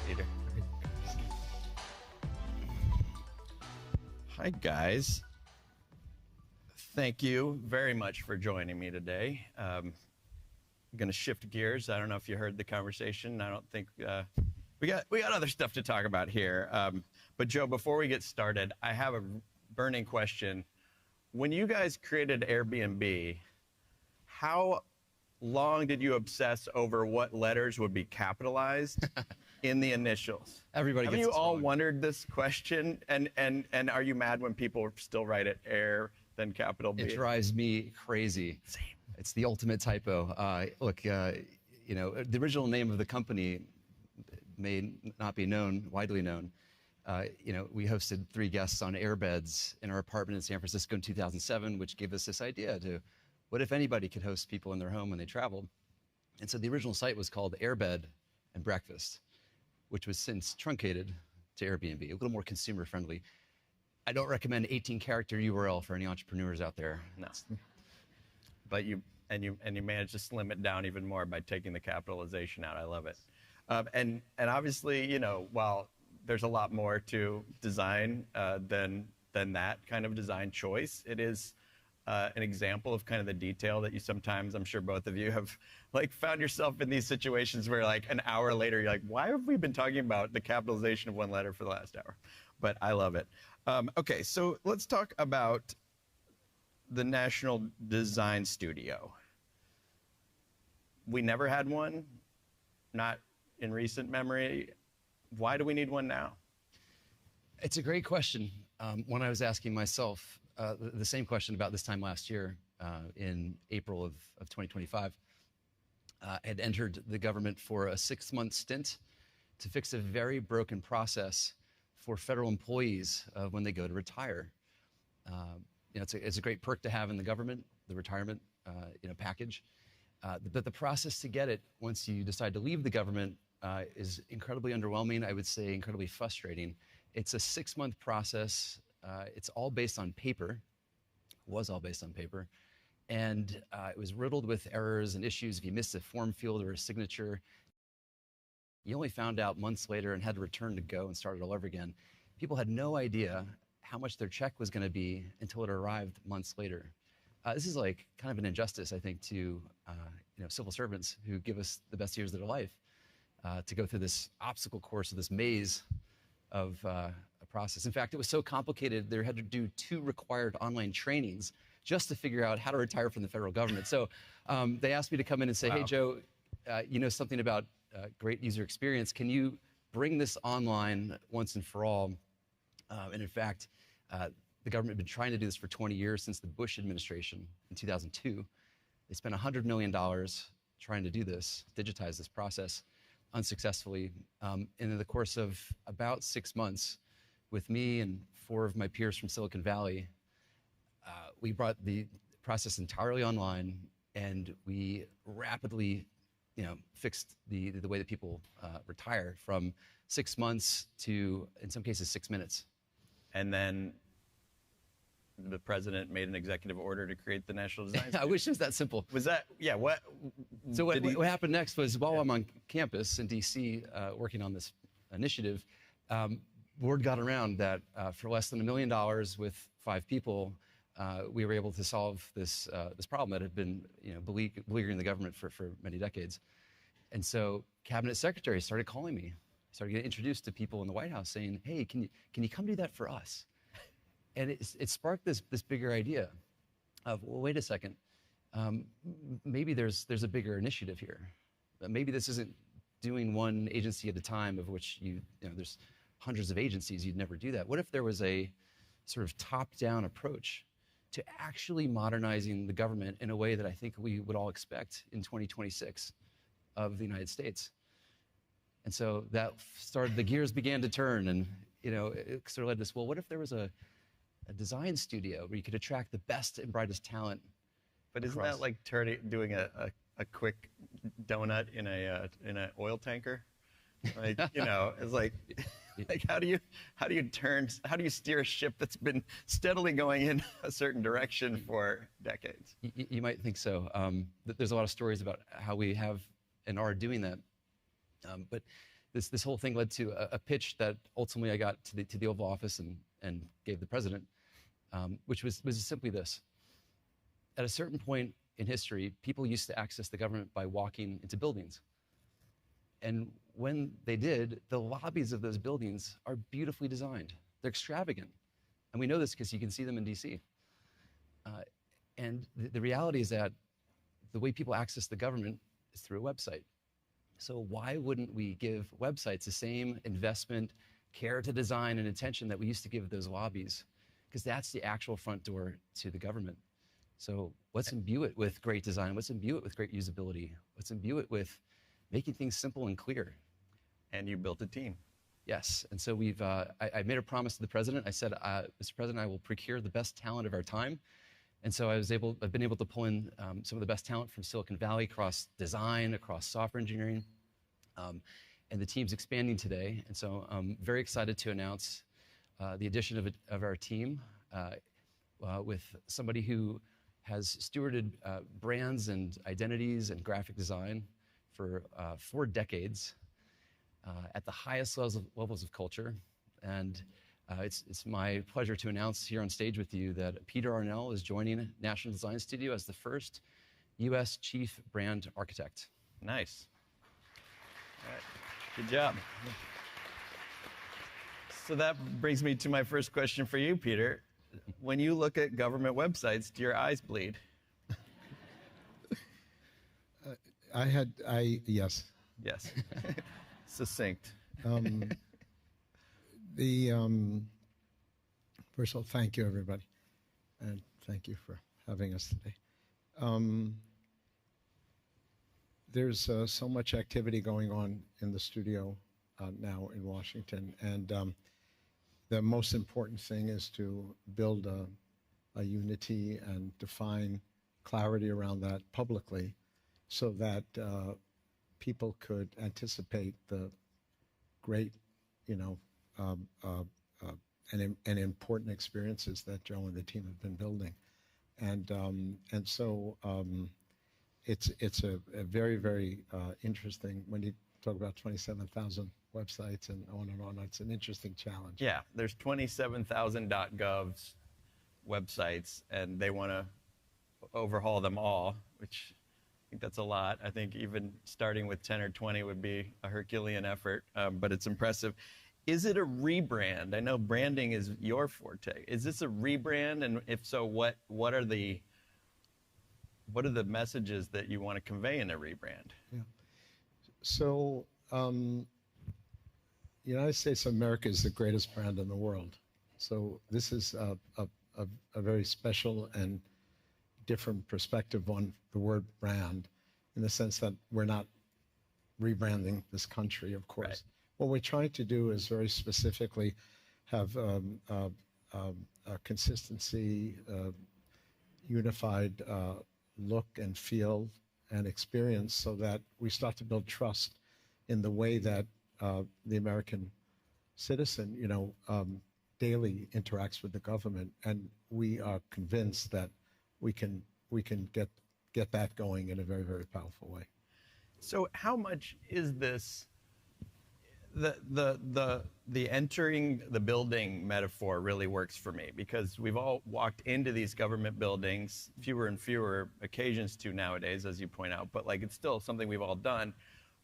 Peter. Hi, guys. Thank you very much for joining me today. I'm going to shift gears. I don't know if you heard the conversation. I don't think we got other stuff to talk about here. But Joe, before we get started, I have a burning question. When you guys created Airbnb, how long did you obsess over what letters would be capitalized in the initials? Everybody Have gets you this all wrong. wondered this question? And are you mad when people still write it Air, then capital B? It drives me crazy. Same. It's the ultimate typo. Look, you know, the original name of the company may not be known, widely known. You know, we hosted 3 guests on airbeds in our apartment in San Francisco in 2007, which gave us this idea to, what if anybody could host people in their home when they traveled? And so the original site was called Airbed and Breakfast, which was since truncated to Airbnb, a little more consumer friendly. I don't recommend 18-character URL for any entrepreneurs out there. No. But you managed to slim it down even more by taking the capitalization out. I love it. And obviously, you know, while there's a lot more to design than that kind of design choice, it is an example of kind of the detail that you sometimes, I'm sure both of you have like found yourself in these situations where like an hour later, you're like, why have we been talking about the capitalization of one letter for the last hour? But I love it. Okay, so let's talk about the National Design Studio. We never had one, not in recent memory. Why do we need one now? It's a great question. One I was asking myself the same question about this time last year in April of 2025. Had entered the government for a 6-month stint to fix a very broken process for federal employees when they go to retire. You know, it's a great perk to have in the government, the retirement package. But the process to get it once you decide to leave the government is incredibly underwhelming. I would say incredibly frustrating. It's a 6-month process. It's all based on paper, was all based on paper. And it was riddled with errors and issues. If you missed a form field or a signature, you only found out months later and had to return to go and start it all over again. People had no idea how much their check was going to be until it arrived months later. This is like kind of an injustice, I think, to civil servants who give us the best years of their life to go through this obstacle course of this maze of a process. In fact, it was so complicated, they had to do 2 required online trainings just to figure out how to retire from the federal government. So they asked me to come in and say, wow. Hey, Joe, you know something about great user experience. Can you bring this online once and for all? And in fact, the government had been trying to do this for 20 years since the Bush administration in 2002. They spent $100 million trying to do this, digitize this process, unsuccessfully. And in the course of about 6 months, with me and 4 of my peers from Silicon Valley, we brought the process entirely online, and we rapidly, fixed the way that people retire from 6 months to, in some cases, 6 minutes. And then the president made an executive order to create the National Design Studio. I wish it was that simple. Was that, yeah, what? So what happened next was, while I'm on campus in DC working on this initiative, word got around that for less than $1 million with 5 people, we were able to solve this problem that had been beleaguering the government for many decades. And so cabinet secretaries started calling me, started getting introduced to people in the White House saying, hey, can you come do that for us? And it sparked this bigger idea of, well, wait a second, maybe there's a bigger initiative here. Maybe this isn't doing one agency at a time, of which there's hundreds of agencies. You'd never do that. What if there was a sort of top-down approach to actually modernizing the government in a way that I think we would all expect in 2026 of the United States? And so that started, the gears began to turn, and it sort of led to this, well, what if there was a design studio where you could attract the best and brightest talent? But isn't that like doing a quick donut in a oil tanker? Like, it's like how do you steer a ship that's been steadily going in a certain direction for decades? You might think so. There's a lot of stories about how we have and are doing that. But this whole thing led to a pitch that ultimately I got to the Oval Office and gave the president, which was simply this. At a certain point in history, people used to access the government by walking into buildings. And when they did, the lobbies of those buildings are beautifully designed. They're extravagant. And we know this because you can see them in DC. And the reality is that the way people access the government is through a website. So why wouldn't we give websites the same investment, care to design, and attention that we used to give those lobbies? Because that's the actual front door to the government. So let's imbue it with great design. Let's imbue it with great usability. Let's imbue it with making things simple and clear. And you built a team. Yes, and so I made a promise to the president. I said, Mr. President, I will procure the best talent of our time. And so I've been able to pull in some of the best talent from Silicon Valley across design, across software engineering, and the team's expanding today. And so I'm very excited to announce the addition of our team with somebody who has stewarded brands and identities and graphic design for 4 decades at the highest levels of culture. And it's my pleasure to announce here on stage with you that Peter Arnell is joining National Design Studio as the first U.S. Chief Brand Architect. Nice. All right. Good job. So that brings me to my first question for you, Peter. When you look at government websites, do your eyes bleed? Yes. Yes. Succinct. First of all, thank you, everybody. And thank you for having us today. There's so much activity going on in the studio now in Washington. And the most important thing is to build a unity and define clarity around that publicly so that people could anticipate the great, and important experiences that Joe and the team have been building. And so it's a very, very interesting, when you talk about 27,000 websites and on, it's an interesting challenge. Yeah, there's 27,000.govs websites, and they want to overhaul them all, which I think that's a lot. I think even starting with 10 or 20 would be a Herculean effort, but it's impressive. Is it a rebrand? I know branding is your forte. Is this a rebrand? And if so, what are the messages that you want to convey in a rebrand? Yeah. So, United States of America is the greatest brand in the world. So this is a very special and different perspective on the word brand, in the sense that we're not rebranding this country, of course. Right. What we're trying to do is very specifically have a consistency, unified look and feel and experience, so that we start to build trust in the way that the American citizen, daily interacts with the government. And we are convinced that we can get that going in a very, very powerful way. So how much is this, the entering the building metaphor really works for me, because we've all walked into these government buildings, fewer and fewer occasions to nowadays, as you point out, but like it's still something we've all done.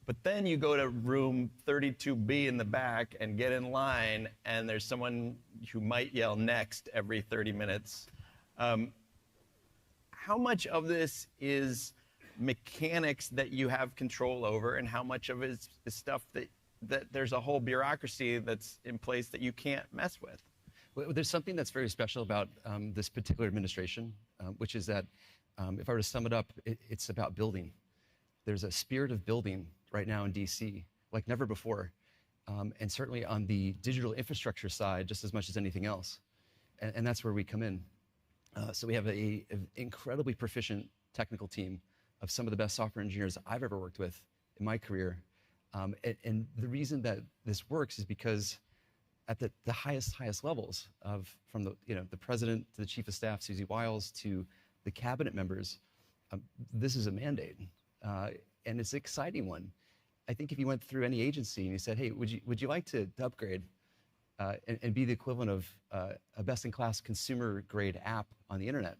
But then you go to room 32B in the back and get in line, and there's someone who might yell next every 30 minutes. How much of this is mechanics that you have control over, and how much of it is stuff that there's a whole bureaucracy that's in place that you can't mess with? Well, there's something that's very special about this particular administration, which is that if I were to sum it up, it's about building. There's a spirit of building right now in DC like never before, and certainly on the digital infrastructure side just as much as anything else. And that's where we come in. So we have an incredibly proficient technical team of some of the best software engineers I've ever worked with in my career. And the reason that this works is because at the highest levels, from the president to the chief of staff, Susie Wiles, to the cabinet members, this is a mandate, and it's an exciting one. I think if you went through any agency and you said, hey, would you like to upgrade and be the equivalent of a best-in-class consumer-grade app on the internet?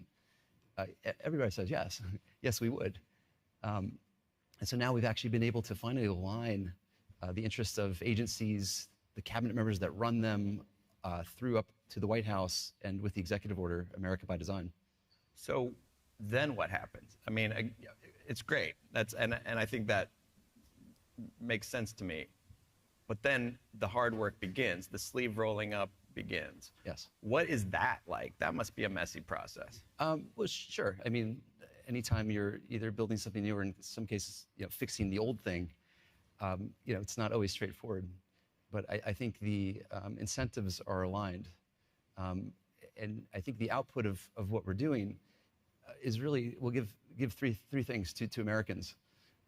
Everybody says yes. Yes, we would. And so now we've actually been able to finally align the interests of agencies, the cabinet members that run them, through up to the White House and with the executive order, America by Design. So then what happens? I mean, it's great. And I think that makes sense to me. But then the hard work begins. The sleeve rolling up begins. Yes. What is that like? That must be a messy process. Well, sure. I mean, anytime you're either building something new or in some cases, fixing the old thing, it's not always straightforward. But I think the incentives are aligned. And I think the output of what we're doing is really, we'll give three things to Americans.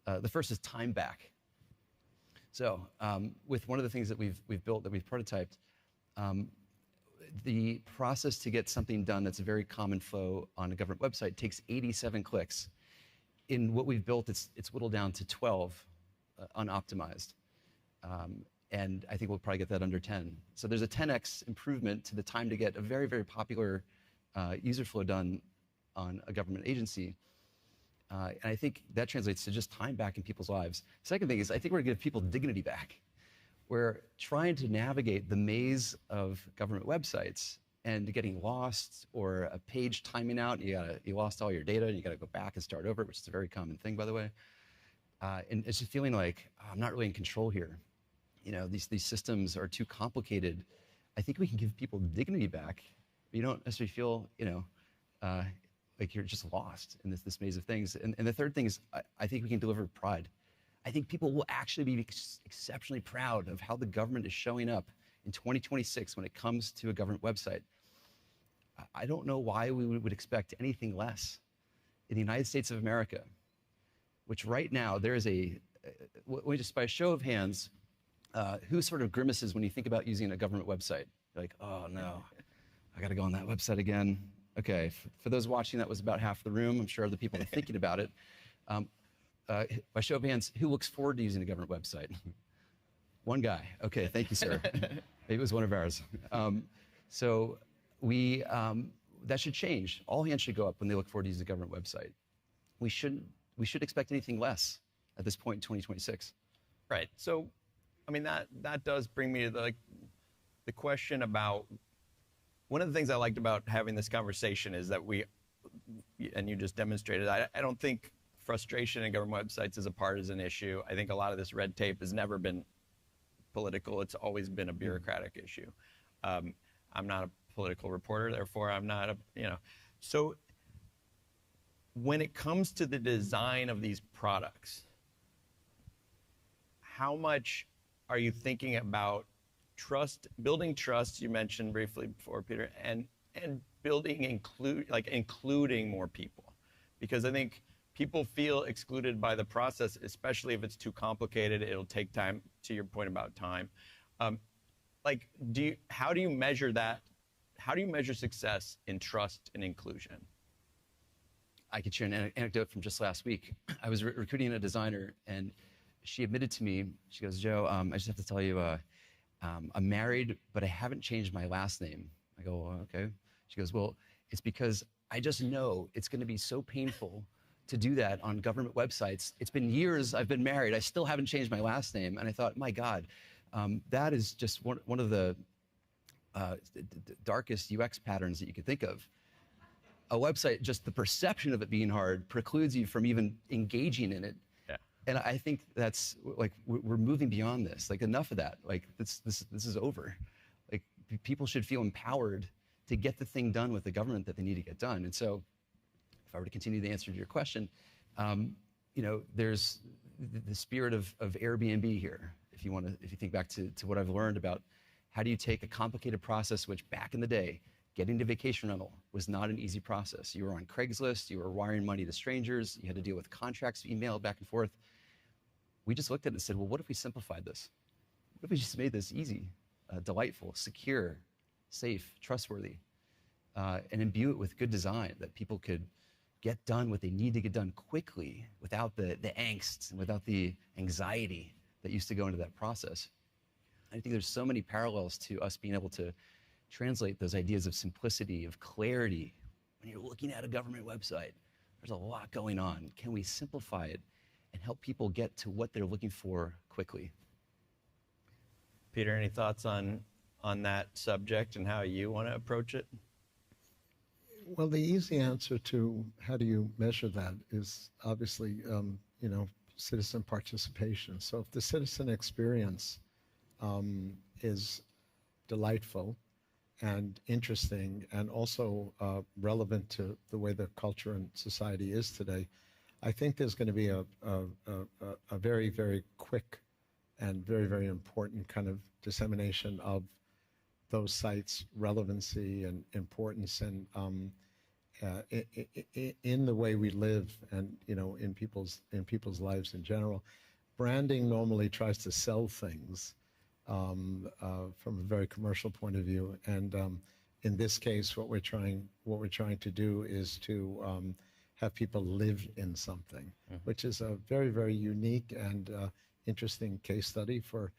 The first is time back. So with one of the things that we've built, that we've prototyped, the process to get something done that's a very common flow on a government website takes 87 clicks. In what we've built, it's whittled down to 12 unoptimized. And I think we'll probably get that under 10. So there's a 10x improvement to the time to get a very, very popular user flow done on a government agency. And I think that translates to just time back in people's lives. Second thing is, I think we're gonna give people dignity back. We're trying to navigate the maze of government websites and getting lost, or a page timing out, you lost all your data and you gotta go back and start over, which is a very common thing, by the way. And it's just feeling like, oh, I'm not really in control here. These systems are too complicated. I think we can give people dignity back. You don't necessarily feel, like you're just lost in this maze of things. And the third thing is, I think we can deliver pride. I think people will actually be exceptionally proud of how the government is showing up in 2026 when it comes to a government website. I don't know why we would expect anything less in the United States of America, which right now there is just by a show of hands, who sort of grimaces when you think about using a government website? You're like, oh no, I gotta go on that website again. Okay, for those watching, that was about half the room. I'm sure other people are thinking about it. By show of hands, who looks forward to using a government website? One guy. Okay, thank you, sir. Maybe it was one of ours. So that should change. All hands should go up when they look forward to using a government website. We shouldn't expect anything less at this point in 2026. Right. So, I mean, that does bring me to the question about, one of the things I liked about having this conversation is that and you just demonstrated, I don't think frustration in government websites is a partisan issue. I think a lot of this red tape has never been political. It's always been a bureaucratic issue. I'm not a political reporter, therefore I'm not So when it comes to the design of these products, how much are you thinking about trust, building trust, you mentioned briefly before, Peter, and building including more people? Because I think people feel excluded by the process, especially if it's too complicated. It'll take time, to your point about time. How do you measure that? How do you measure success in trust and inclusion? I could share an anecdote from just last week. I was recruiting a designer, and she admitted to me, she goes, Joe, I just have to tell you, I'm married, but I haven't changed my last name. I go, well, okay. She goes, well, it's because I just know it's going to be so painful to do that on government websites. It's been years I've been married. I still haven't changed my last name. And I thought, my God, that is just one of the darkest UX patterns that you could think of. A website, just the perception of it being hard precludes you from even engaging in it. Yeah. And I think that's like, we're moving beyond this. Like, enough of that. Like, this is over. Like, people should feel empowered to get the thing done with the government that they need to get done. And so, if I were to continue the answer to your question, there's the spirit of Airbnb here. If you think back to what I've learned about how do you take a complicated process, which back in the day, getting to vacation rental was not an easy process. You were on Craigslist, you were wiring money to strangers, you had to deal with contracts, emailed back and forth. We just looked at it and said, well, what if we simplified this? What if we just made this easy, delightful, secure, safe, trustworthy, and imbue it with good design that people could get done what they need to get done quickly without the angst and without the anxiety that used to go into that process. I think there's so many parallels to us being able to translate those ideas of simplicity, of clarity. When you're looking at a government website, there's a lot going on. Can we simplify it and help people get to what they're looking for quickly? Peter, any thoughts on that subject and how you want to approach it? Well, the easy answer to how do you measure that is obviously, citizen participation. So if the citizen experience is delightful and interesting and also relevant to the way the culture and society is today, I think there's going to be a very, very quick and very, very important kind of dissemination of those sites' relevancy and importance and in the way we live and in people's lives in general. Branding normally tries to sell things from a very commercial point of view, and in this case, what we're trying to do is to have people live in something, which is a very, very unique and interesting case study for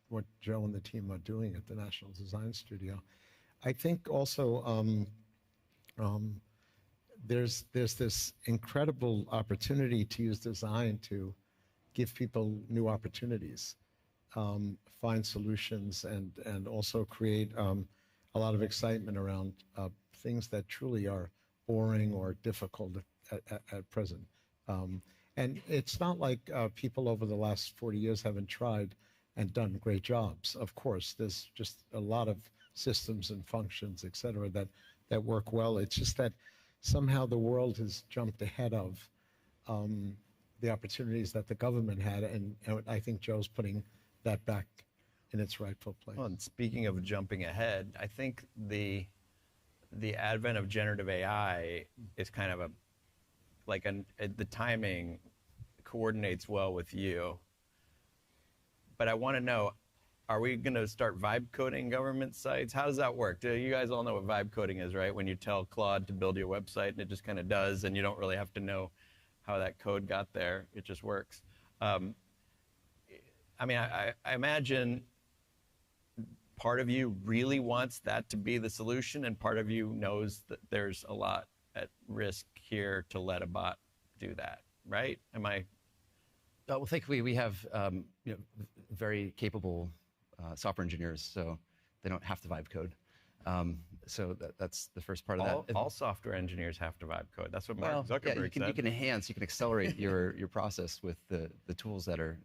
what Joe and the team are doing at the National Design Studio. I think also there's this incredible opportunity to use design to give people new opportunities, find solutions, and also create a lot of excitement around things that truly are boring or difficult at present. And it's not like people over the last 40 years haven't tried and done great jobs. Of course, there's just a lot of systems and functions, et cetera, that work well. It's just that somehow the world has jumped ahead of the opportunities that the government had, and I think Joe's putting that back in its rightful place. Well, and speaking of jumping ahead, I think the advent of generative AI is kind of the timing coordinates well with you. But I want to know, are we going to start vibe coding government sites? How does that work? You guys all know what vibe coding is, right? When you tell Claude to build your website and it just kind of does, and you don't really have to know how that code got there. It just works. I mean, I imagine part of you really wants that to be the solution, and part of you knows that there's a lot at risk here to let a bot do that, right? Am I? Well, thankfully, we have very capable software engineers, so they don't have to vibe code. So that's the first part of that. All software engineers have to vibe code. That's what Mark Zuckerberg said. You can enhance, you can accelerate your process with the tools that are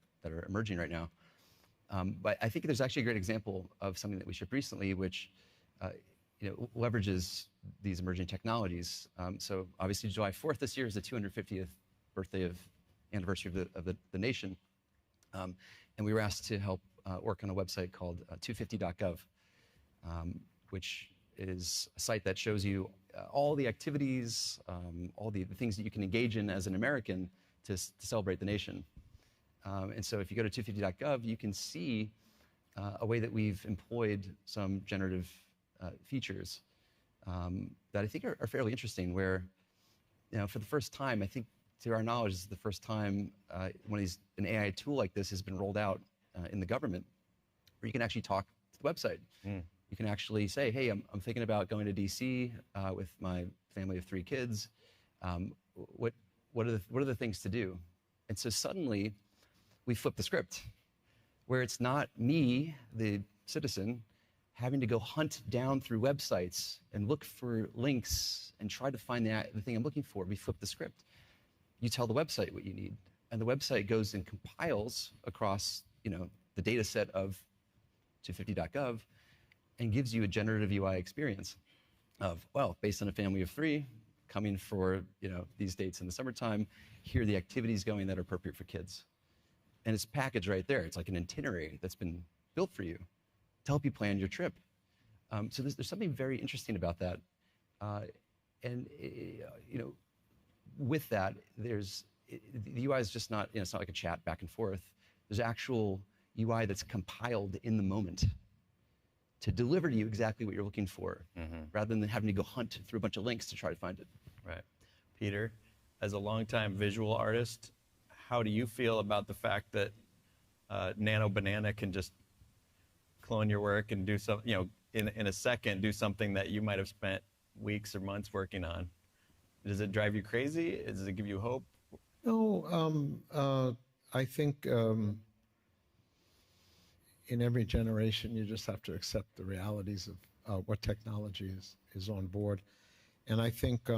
emerging right now. But I think there's actually a great example of something that we shipped recently, which leverages these emerging technologies. So obviously, July 4th this year is the 250th anniversary of the nation, and we were asked to help work on a website called 250.gov, which is a site that shows you all the activities, all the things that you can engage in as an American to celebrate the nation. And so if you go to 250.gov, you can see a way that we've employed some generative features that I think are fairly interesting, where for the first time, I think to our knowledge, this is the first time an AI tool like this has been rolled out in the government, where you can actually talk to the website. You can actually say, hey, I'm thinking about going to DC with my family of 3 kids. What are the things to do? And so suddenly, we flip the script, where it's not me, the citizen, having to go hunt down through websites and look for links and try to find the thing I'm looking for. We flip the script. You tell the website what you need, and the website goes and compiles across the data set of 250.gov and gives you a generative UI experience of, well, based on a family of 3, coming for these dates in the summertime, here are the activities going that are appropriate for kids. And it's packaged right there. It's like an itinerary that's been built for you to help you plan your trip. So there's something very interesting about that. And with that, the UI is just not, it's not like a chat back and forth. There's actual UI that's compiled in the moment to deliver to you exactly what you're looking for, rather than having to go hunt through a bunch of links to try to find it. Right. Peter, as a longtime visual artist, how do you feel about the fact that Nano Banana can just clone your work and do some, in a second, do something that you might have spent weeks or months working on? Does it drive you crazy? Does it give you hope? No, I think in every generation, you just have to accept the realities of what technology is on board. And I think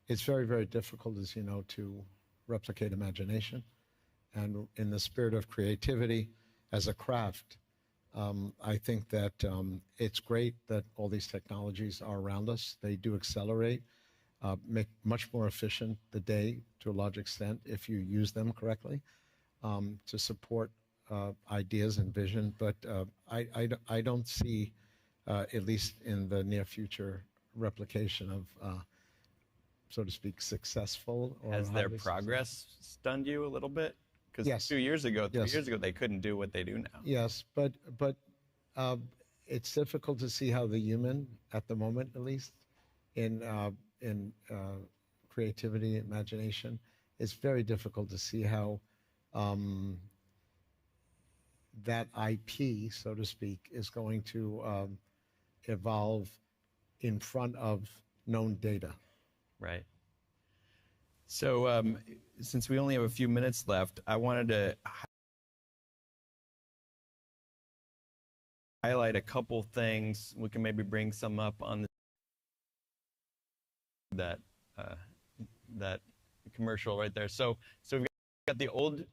it's very, very difficult, as you know, to replicate imagination. And in the spirit of creativity as a craft, I think that it's great that all these technologies are around us. They do accelerate, make much more efficient the day to a large extent if you use them correctly to support ideas and vision. But I don't see, at least in the near future, replication of, so to speak, successful. Or has their progress stunned you a little bit? Because yes. 2 years ago, 3 Yes. years ago, they couldn't do what they do now. Yes, but it's difficult to see how the human, at the moment at least, in creativity, imagination, it's very difficult to see how that IP, so to speak, is going to evolve in front of known data. Right. So since we only have a few minutes left, I wanted to highlight a couple things. We can maybe bring some up on that commercial right there. So we've got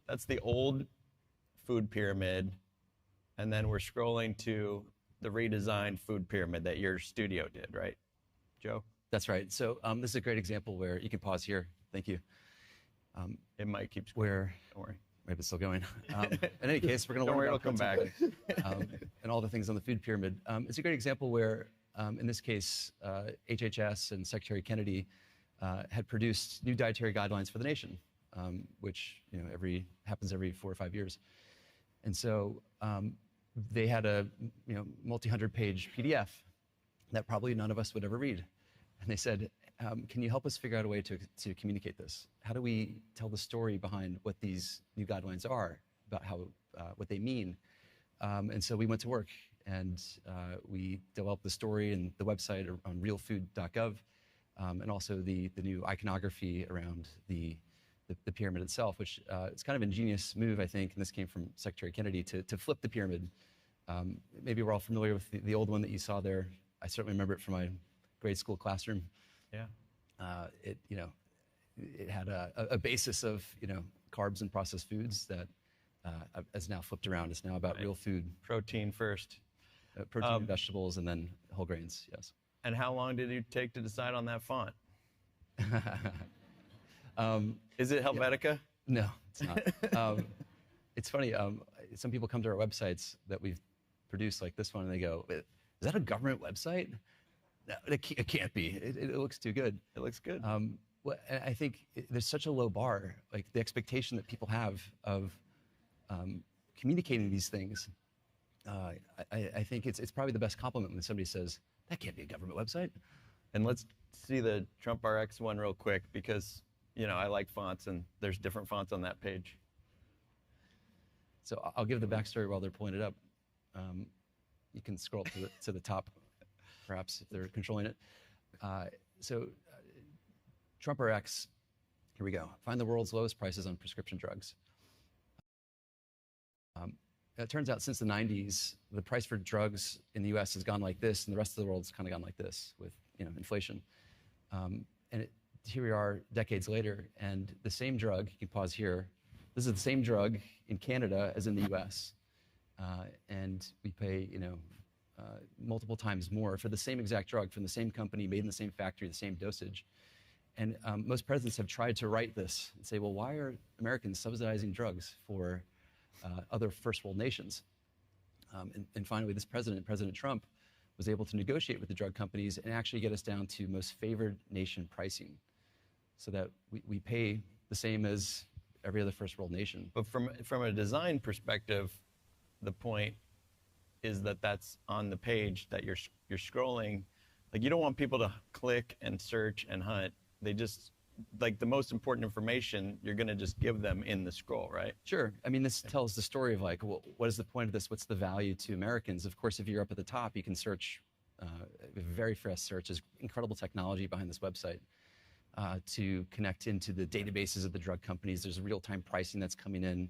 that's the old food pyramid, and then we're scrolling to the redesigned food pyramid that your studio did, right, Joe? That's right. So this is a great example where you can pause here. Thank you. It might keep scrolling. Where, don't worry. Maybe it's still going. In any case, we're going to learn about it'll come back. and all the things on the food pyramid. It's a great example where, in this case, HHS and Secretary Kennedy had produced new dietary guidelines for the nation, which happens every 4 or 5 years. And so they had a multi-100-page PDF that probably none of us would ever read. And they said, can you help us figure out a way to communicate this? How do we tell the story behind what these new guidelines are, about what they mean? And so we went to work, and we developed the story and the website on realfood.gov, and also the new iconography around the pyramid itself, which is kind of an ingenious move, I think, and this came from Secretary Kennedy, to flip the pyramid. Maybe we're all familiar with the old one that you saw there. I certainly remember it from my grade school classroom. Yeah. It had a basis of carbs and processed foods that has now flipped around. It's now about real food. Protein first. Protein and vegetables, and then whole grains. Yes. And how long did it take to decide on that font? Is it Helvetica? No, it's not. It's funny. Some people come to our websites that we've produced, like this one, and they go, "Is that a government website?" No, it can't be. It looks too good. It looks good. Well, I think there's such a low bar, like the expectation that people have of communicating these things. I think it's probably the best compliment when somebody says, that can't be a government website. And let's see the Trump RX one real quick, because I like fonts, and there's different fonts on that page. So I'll give the backstory while they're pulling it up. You can scroll to the top, perhaps, if they're controlling it. Trump RX, here we go. Find the world's lowest prices on prescription drugs. It turns out since the 90s, the price for drugs in the US has gone like this, and the rest of the world's kind of gone like this with inflation. Here we are decades later, and the same drug, you can pause here, this is the same drug in Canada as in the US. And we pay multiple times more for the same exact drug from the same company, made in the same factory, the same dosage. And most presidents have tried to write this and say, well, why are Americans subsidizing drugs for other first world nations? And finally, this president, President Trump, was able to negotiate with the drug companies and actually get us down to most favored nation pricing, so that we pay the same as every other first world nation. But from a design perspective, the point is that that's on the page that you're scrolling. Like, you don't want people to click and search and hunt. They just like the most important information you're going to just give them in the scroll, right? Sure. I mean, this tells the story of like, well, what is the point of this? What's the value to Americans? Of course, if you're up at the top, you can search, very fast search. There's incredible technology behind this website to connect into the databases of the drug companies. There's real-time pricing that's coming in,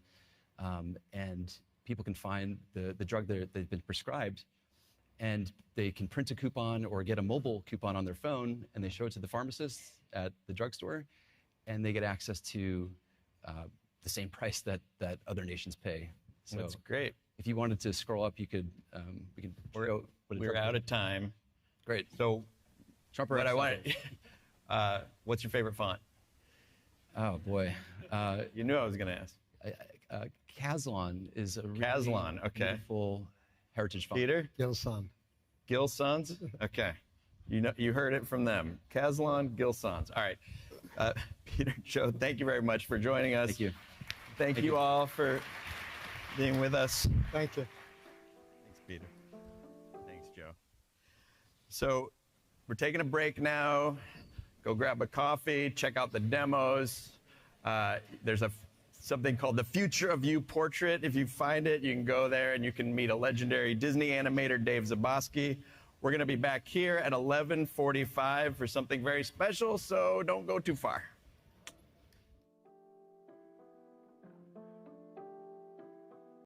and people can find the drug that they've been prescribed, and they can print a coupon or get a mobile coupon on their phone, and they show it to the pharmacist at the drugstore, and they get access to the same price that other nations pay. So that's great. If you wanted to scroll up, you could. We're out of time. Great. So, Trump what I wanted. What's your favorite font? Oh boy. You knew I was going to ask. Caslon is a really Caslon, okay. beautiful heritage font. Peter? Gilson. Gilsons? Okay. You heard it from them. Caslon, Gilsons. All right. Peter, Joe, thank you very much for joining us. Thank you. Thank you all for being with us. Thank you. Thanks, Peter. Thanks, Joe. So we're taking a break now. Go grab a coffee, check out the demos. There's something called the Future of You portrait. If you find it, you can go there and you can meet a legendary Disney animator, Dave Zabosky. We're going to be back here at 11:45 for something very special, so don't go too far.